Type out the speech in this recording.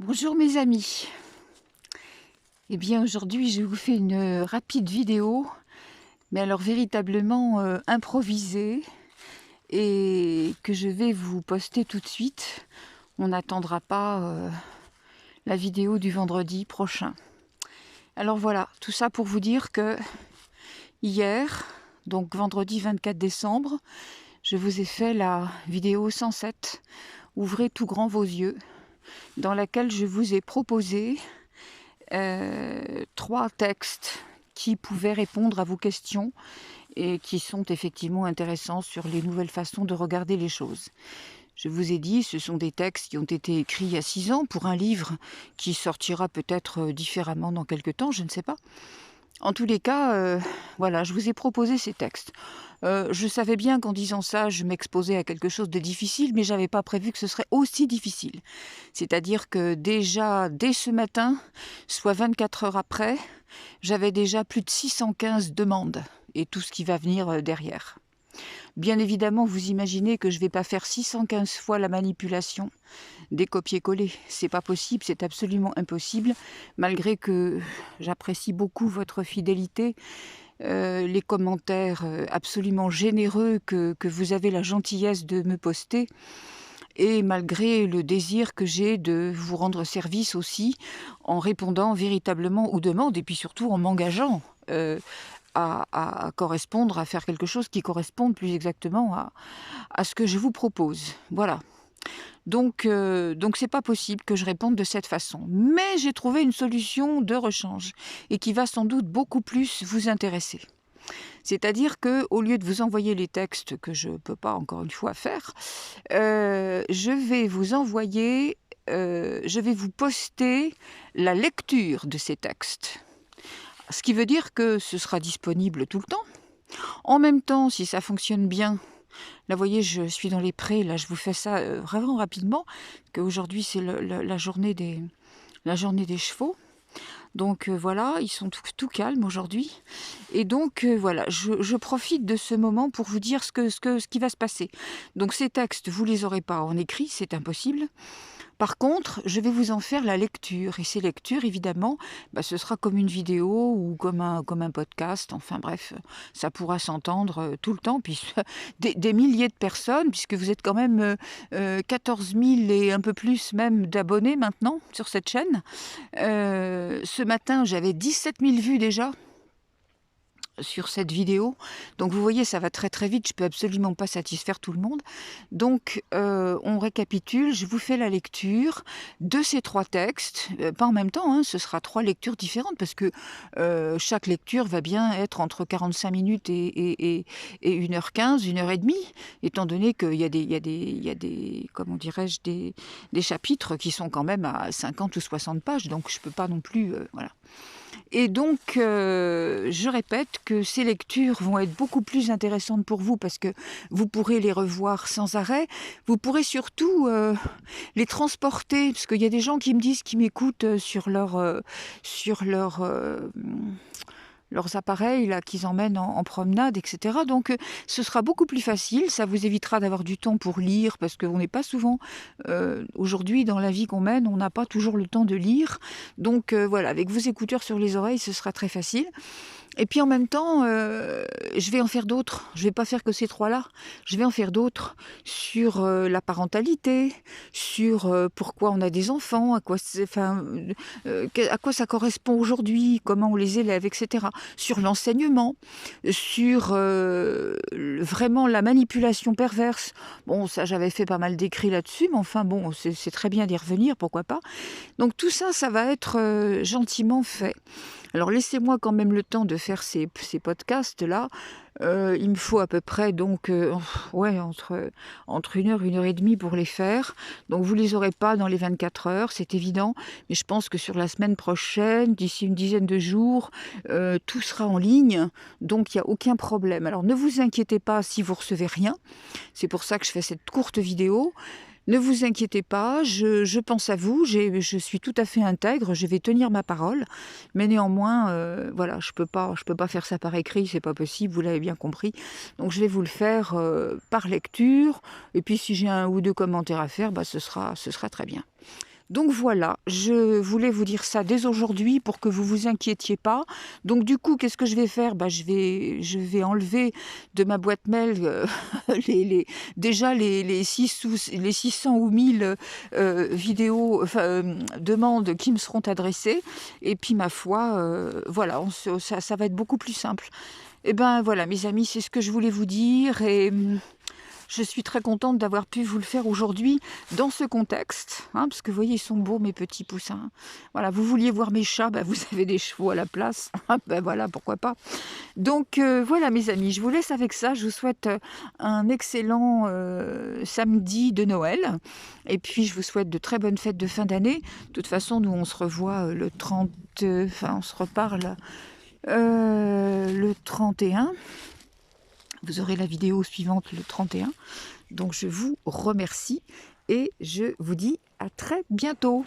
Bonjour mes amis. Eh bien aujourd'hui je vous fais une rapide vidéo, mais alors véritablement improvisée et que je vais vous poster tout de suite. On n'attendra pas la vidéo du vendredi prochain. Alors voilà, tout ça pour vous dire que hier, donc vendredi 24 décembre, je vous ai fait la vidéo 107, Ouvrez tout grand vos yeux, dans laquelle je vous ai proposé 3 textes qui pouvaient répondre à vos questions et qui sont effectivement intéressants sur les nouvelles façons de regarder les choses. Je vous ai dit, ce sont des textes qui ont été écrits il y a 6 ans pour un livre qui sortira peut-être différemment dans quelques temps, je ne sais pas. En tous les cas, voilà, je vous ai proposé ces textes. Je savais bien qu'en disant ça, je m'exposais à quelque chose de difficile, mais je n'avais pas prévu que ce serait aussi difficile. C'est-à-dire que déjà, dès ce matin, soit 24 heures après, j'avais déjà plus de 615 demandes, et tout ce qui va venir derrière. Bien évidemment, vous imaginez que je ne vais pas faire 615 fois la manipulation des copier-coller. C'est pas possible, c'est absolument impossible, malgré que j'apprécie beaucoup votre fidélité, les commentaires absolument généreux que vous avez la gentillesse de me poster, et malgré le désir que j'ai de vous rendre service aussi, en répondant véritablement aux demandes, et puis surtout en m'engageant à correspondre, à faire quelque chose qui corresponde plus exactement à ce que je vous propose. Voilà. Donc c'est pas possible que je réponde de cette façon. Mais j'ai trouvé une solution de rechange et qui va sans doute beaucoup plus vous intéresser. C'est-à-dire qu'au lieu de vous envoyer les textes que je ne peux pas encore une fois faire, je vais vous poster la lecture de ces textes. Ce qui veut dire que ce sera disponible tout le temps. En même temps, si ça fonctionne bien, là, vous voyez, je suis dans les prés, là, je vous fais ça vraiment rapidement, qu'aujourd'hui, c'est la journée des chevaux. Donc voilà, ils sont tout calmes aujourd'hui. Et donc voilà, je profite de ce moment pour vous dire ce qui va se passer. Donc ces textes, vous ne les aurez pas en écrit, c'est impossible. Par contre, je vais vous en faire la lecture. Et ces lectures, évidemment, ce sera comme une vidéo ou comme un podcast. Enfin bref, ça pourra s'entendre tout le temps. Puis des milliers de personnes, puisque vous êtes quand même 14 000 et un peu plus même d'abonnés maintenant sur cette chaîne. Ce matin, j'avais 17 000 vues déjà sur cette vidéo. Donc vous voyez, ça va très très vite, je peux absolument pas satisfaire tout le monde. Donc on récapitule, je vous fais la lecture de ces 3 textes, pas en même temps, hein, ce sera 3 lectures différentes parce que chaque lecture va bien être entre 45 minutes et 1h15, 1h30, étant donné qu'il y a des comment dirais-je, des chapitres qui sont quand même à 50 ou 60 pages, donc je peux pas non plus, voilà. Et donc, je répète que ces lectures vont être beaucoup plus intéressantes pour vous parce que vous pourrez les revoir sans arrêt. Vous pourrez surtout les transporter, parce qu'il y a des gens qui me disent qu'ils m'écoutent sur leurs appareils là qu'ils emmènent en promenade, etc. Donc ce sera beaucoup plus facile, ça vous évitera d'avoir du temps pour lire, parce qu'on n'est pas souvent, aujourd'hui dans la vie qu'on mène, on n'a pas toujours le temps de lire. Donc voilà, avec vos écouteurs sur les oreilles, ce sera très facile. Et puis en même temps, je vais en faire d'autres. Je ne vais pas faire que ces 3-là. Je vais en faire d'autres sur la parentalité, sur pourquoi on a des enfants, à quoi ça correspond aujourd'hui, comment on les élève, etc. Sur l'enseignement, sur vraiment la manipulation perverse. Bon, ça, j'avais fait pas mal d'écrits là-dessus, mais enfin bon, c'est très bien d'y revenir, pourquoi pas. Donc tout ça, ça va être gentiment fait. Alors laissez-moi quand même le temps de faire ces podcasts-là. Il me faut à peu près donc entre 1 heure, 1h30 pour les faire. Donc vous ne les aurez pas dans les 24 heures, c'est évident. Mais je pense que sur la semaine prochaine, d'ici une dizaine de jours, tout sera en ligne. Donc il n'y a aucun problème. Alors ne vous inquiétez pas si vous ne recevez rien. C'est pour ça que je fais cette courte vidéo. Ne vous inquiétez pas, je pense à vous, je suis tout à fait intègre, je vais tenir ma parole, mais néanmoins, voilà, je peux pas faire ça par écrit, c'est pas possible, vous l'avez bien compris. Donc je vais vous le faire par lecture, et puis si j'ai 1 ou 2 commentaires à faire, ce sera très bien. Donc voilà, je voulais vous dire ça dès aujourd'hui pour que vous vous inquiétiez pas. Donc du coup, qu'est-ce que je vais faire? Bah, je vais enlever de ma boîte mail, déjà les 600 ou 1000 vidéos, demandes qui me seront adressées. Et puis ma foi, voilà, ça va être beaucoup plus simple. Et ben voilà, mes amis, c'est ce que je voulais vous dire. Et je suis très contente d'avoir pu vous le faire aujourd'hui dans ce contexte, hein, parce que vous voyez, ils sont beaux mes petits poussins. Voilà, vous vouliez voir mes chats, bah, vous avez des chevaux à la place. Ben voilà, pourquoi pas. Donc voilà mes amis, je vous laisse avec ça. Je vous souhaite un excellent samedi de Noël. Et puis je vous souhaite de très bonnes fêtes de fin d'année. De toute façon, nous on se revoit le 30, on se reparle le 31. Vous aurez la vidéo suivante le 31. Donc je vous remercie et je vous dis à très bientôt.